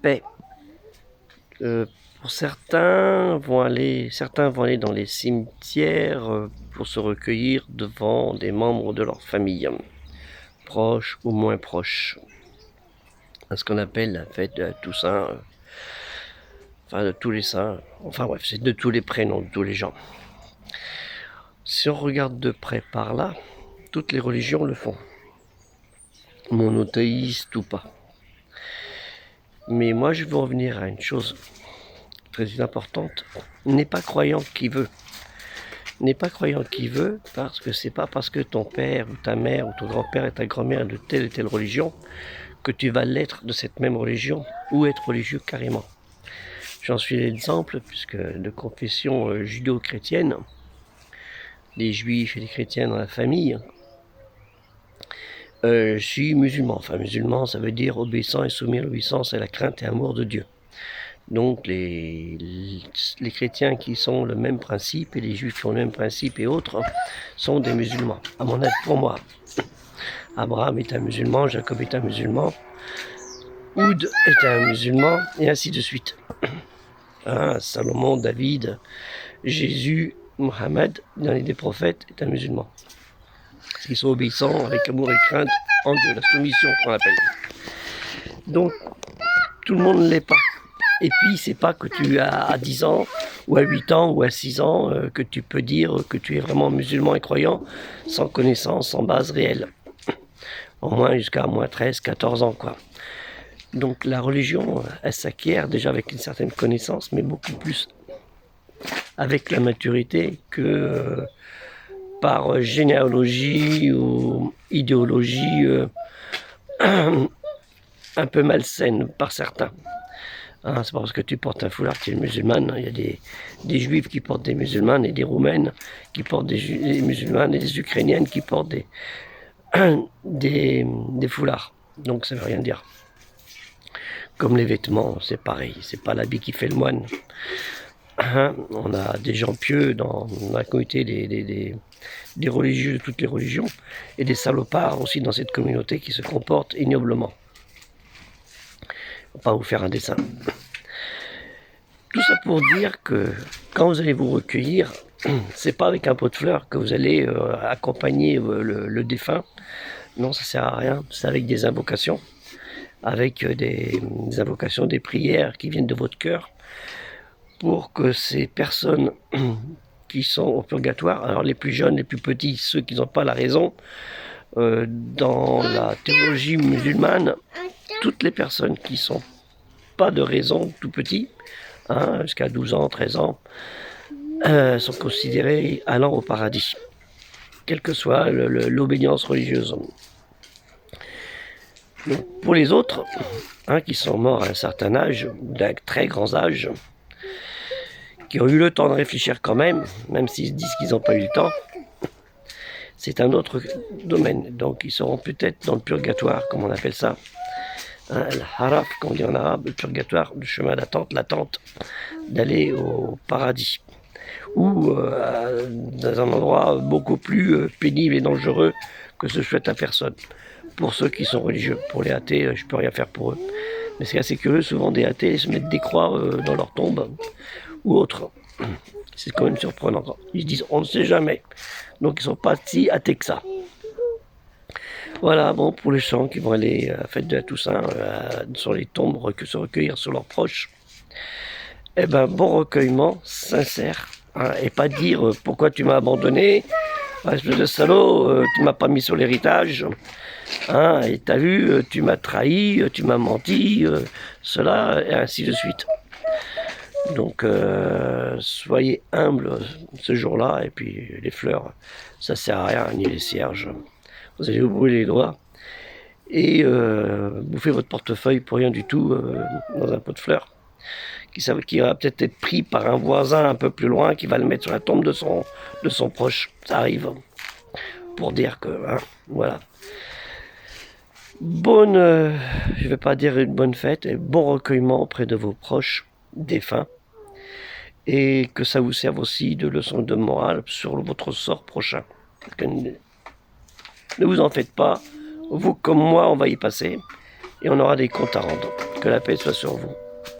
paix. Pour certains vont aller dans les cimetières pour se recueillir devant des membres de leur famille, proches ou moins proches. À ce qu'on appelle la fête de la Toussaint, enfin de tous les saints, enfin bref, c'est de tous les prénoms, de tous les gens. Si on regarde de près par là, toutes les religions le font, monothéistes ou pas. Mais moi je veux revenir à une chose très importante, n'est pas croyant qui veut. N'est pas croyant qui veut, parce que c'est pas parce que ton père ou ta mère ou ton grand-père et ta grand-mère est de telle et telle religion que tu vas l'être de cette même religion ou être religieux carrément. J'en suis l'exemple, puisque de confession judéo-chrétienne, les juifs et les chrétiens dans la famille, je suis musulman. Enfin, musulman, ça veut dire obéissant et soumis à l'obéissance et la crainte et amour de Dieu. Donc les chrétiens qui sont le même principe et les juifs qui ont le même principe et autres sont des musulmans. À mon avis, pour moi, Abraham est un musulman, Jacob est un musulman, Oud est un musulman, et ainsi de suite. Salomon, David, Jésus, Mohammed, dernier des prophètes, est un musulman. Parce qu'ils sont obéissants avec amour et crainte en Dieu, la soumission qu'on appelle. Donc, tout le monde ne l'est pas. Et puis, c'est pas que tu as à 10 ans, ou à 8 ans, ou à 6 ans, que tu peux dire que tu es vraiment musulman et croyant, sans connaissance, sans base réelle. Au moins jusqu'à moins 13, 14 ans, quoi. Donc la religion, elle s'acquiert déjà avec une certaine connaissance, mais beaucoup plus avec la maturité que par généalogie ou idéologie un peu malsaine par certains. C'est pas parce que tu portes un foulard que tu es musulmane. Il y a des juifs qui portent des musulmanes et des roumaines qui portent des musulmanes et des ukrainiennes qui portent des foulards. Donc ça veut rien dire. Comme les vêtements, c'est pareil. C'est pas l'habit qui fait le moine. On a des gens pieux dans la communauté des religieux de toutes les religions et des salopards aussi dans cette communauté qui se comportent ignoblement. Pas vous faire un dessin. Tout ça pour dire que quand vous allez vous recueillir, c'est pas avec un pot de fleurs que vous allez accompagner le défunt. Non, ça sert à rien. C'est avec des invocations, avec des invocations, des prières qui viennent de votre cœur, pour que ces personnes qui sont au purgatoire, alors les plus jeunes, les plus petits, ceux qui n'ont pas la raison, dans la théologie musulmane, toutes les personnes qui sont pas de raison, tout petits, jusqu'à 12 ans, 13 ans, sont considérés allant au paradis, quelle que soit l'obédience religieuse. Donc, pour les autres, qui sont morts à un certain âge, d'un très grand âge, qui ont eu le temps de réfléchir quand même s'ils disent qu'ils n'ont pas eu le temps, c'est un autre domaine. Donc ils seront peut-être dans le purgatoire, comme on appelle ça, le haraf, comme on dit en arabe, le purgatoire, le chemin d'attente, l'attente d'aller au paradis, ou dans un endroit beaucoup plus pénible et dangereux que se souhaite à personne. Pour ceux qui sont religieux, pour les athées, je peux rien faire pour eux. Mais c'est assez curieux, souvent des athées se mettent des croix dans leur tombe ou autre. C'est quand même surprenant. Ils se disent on ne sait jamais. Donc ils sont pas si athées que ça. Voilà, bon, pour les gens qui vont aller à la fête de la Toussaint sur les tombes, se recueillir sur leurs proches, eh ben bon recueillement, sincère, et pas dire pourquoi tu m'as abandonné, espèce de salaud, tu m'as pas mis sur l'héritage, et t'as vu, tu m'as trahi, tu m'as menti, cela, et ainsi de suite. Donc soyez humbles ce jour-là, et puis les fleurs, ça sert à rien, ni les cierges. Vous allez vous brûler les doigts et bouffer votre portefeuille pour rien du tout dans un pot de fleurs qui va peut-être être pris par un voisin un peu plus loin qui va le mettre sur la tombe de son proche. Ça arrive, pour dire que, voilà. Je vais pas dire une bonne fête, et bon recueillement auprès de vos proches défunts, et que ça vous serve aussi de leçon de morale sur votre sort prochain. Ne vous en faites pas, vous comme moi on va y passer, et on aura des comptes à rendre. Que la paix soit sur vous.